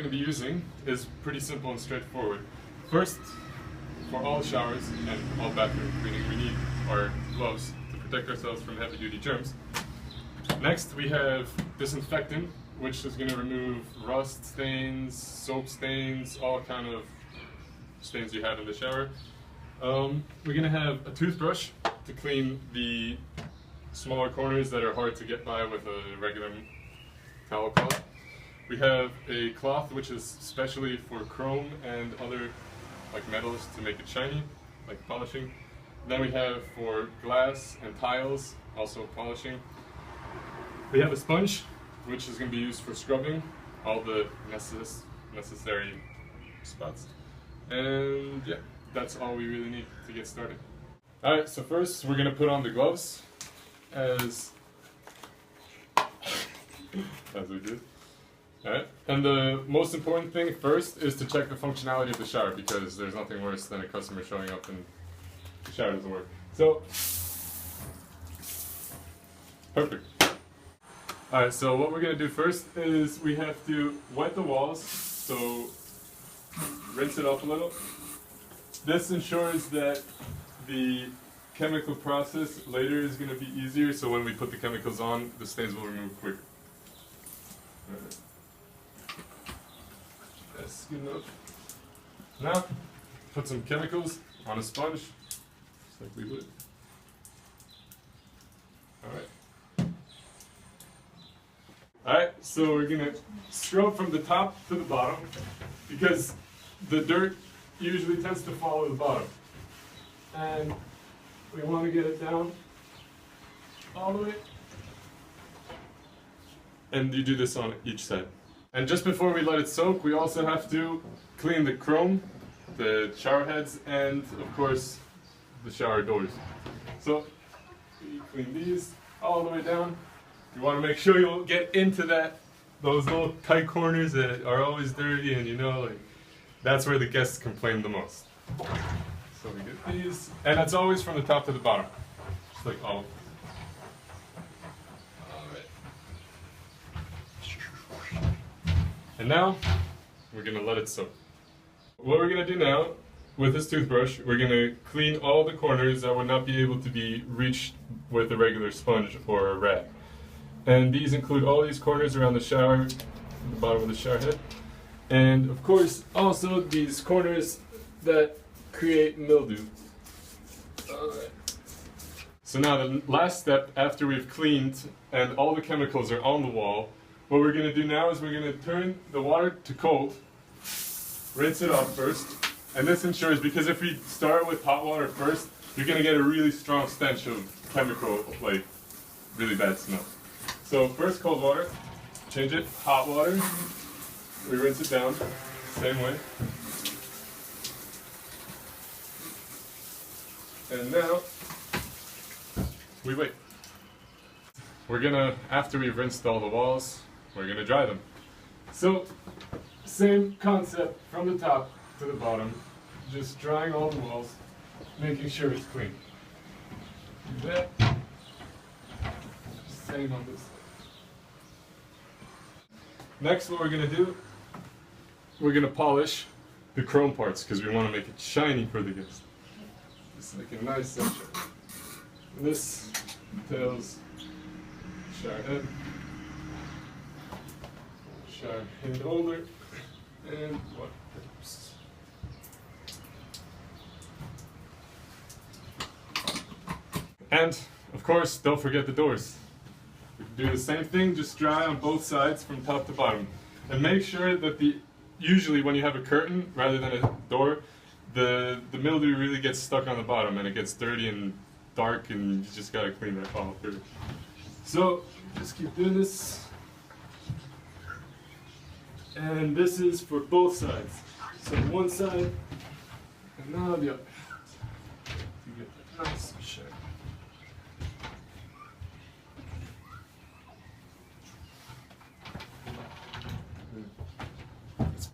to be using is pretty simple and straightforward. First, for all showers and all bathroom cleaning, we need our gloves to protect ourselves from heavy-duty germs. Next, we have disinfectant, which is going to remove rust stains, soap stains, all kind of stains you have in the shower. We're going to have a toothbrush to clean the smaller corners that are hard to get by with a regular towel cloth. We have a cloth which is specially for chrome and other like metals to make it shiny, like polishing. Then we have for glass and tiles, also polishing. We have a sponge, which is going to be used for scrubbing all the necessary spots. And yeah, that's all we really need to get started. Alright, so first we're going to put on the gloves as we did. Alright, and the most important thing first is to check the functionality of the shower, because there's nothing worse than a customer showing up and the shower doesn't work. So, perfect. Alright, so what we're going to do first is we have to wet the walls, so rinse it off a little. This ensures that the chemical process later is going to be easier, so when we put the chemicals on, the stains will remove quicker. Alright. That's good enough. Now, put some chemicals on a sponge, just like we would. Alright. Alright, so we're going to scrub from the top to the bottom, because the dirt usually tends to follow the bottom. And we want to get it down all the way. And you do this on each side. And just before we let it soak, we also have to clean the chrome, the shower heads, and of course the shower doors. So you clean these all the way down. You want to make sure you won't get into those little tight corners that are always dirty, and you know, like, that's where the guests complain the most. So we get these, and that's always from the top to the bottom, just like all. And now, we're going to let it soak. What we're going to do now, with this toothbrush, we're going to clean all the corners that would not be able to be reached with a regular sponge or a rag. And these include all these corners around the shower, the bottom of the shower head. And of course, also these corners that create mildew. Alright. So now the last step, after we've cleaned and all the chemicals are on the wall, what we're going to do now is we're going to turn the water to cold, rinse it off first, and this ensures, because if we start with hot water first, you're going to get a really strong stench of chemical, like really bad smell. So first cold water, change it, hot water, we rinse it down, same way. And now, we wait. We're gonna, after we've rinsed all the walls, we're gonna dry them. So, same concept from the top to the bottom, just drying all the walls, making sure it's clean. Do that. Same on this side. Next, what we're gonna do, we're gonna polish the chrome parts, because we want to make it shiny for the guests. Just like a nice section. This entails shower head, shower hand holder, and water pipes. And, of course, don't forget the doors. We can do the same thing, just dry on both sides from top to bottom. And make sure that usually when you have a curtain rather than a door, the mildew really gets stuck on the bottom and it gets dirty and dark, and you just gotta clean that all through. So, just keep doing this. And this is for both sides. So one side, and now the other. You get that nice shine.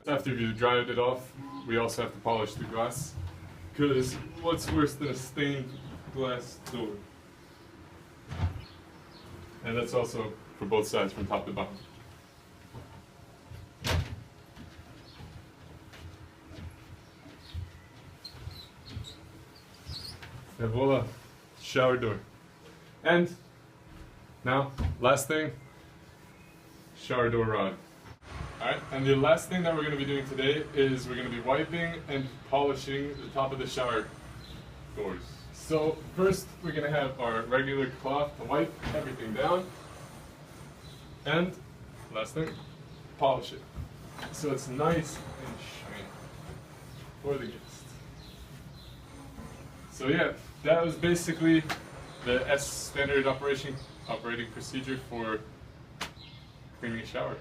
After you dried it off, we also have to polish the glass, because what's worse than a stained glass door? And that's also for both sides from top to bottom. And voila, shower door. And now, last thing, shower door rod. Alright, and the last thing that we're going to be doing today is we're going to be wiping and polishing the top of the shower doors. So first we're going to have our regular cloth to wipe everything down. And last thing, polish it. So it's nice and shiny for the guest. So yeah, that was basically the standard operating procedure for cleaning a shower.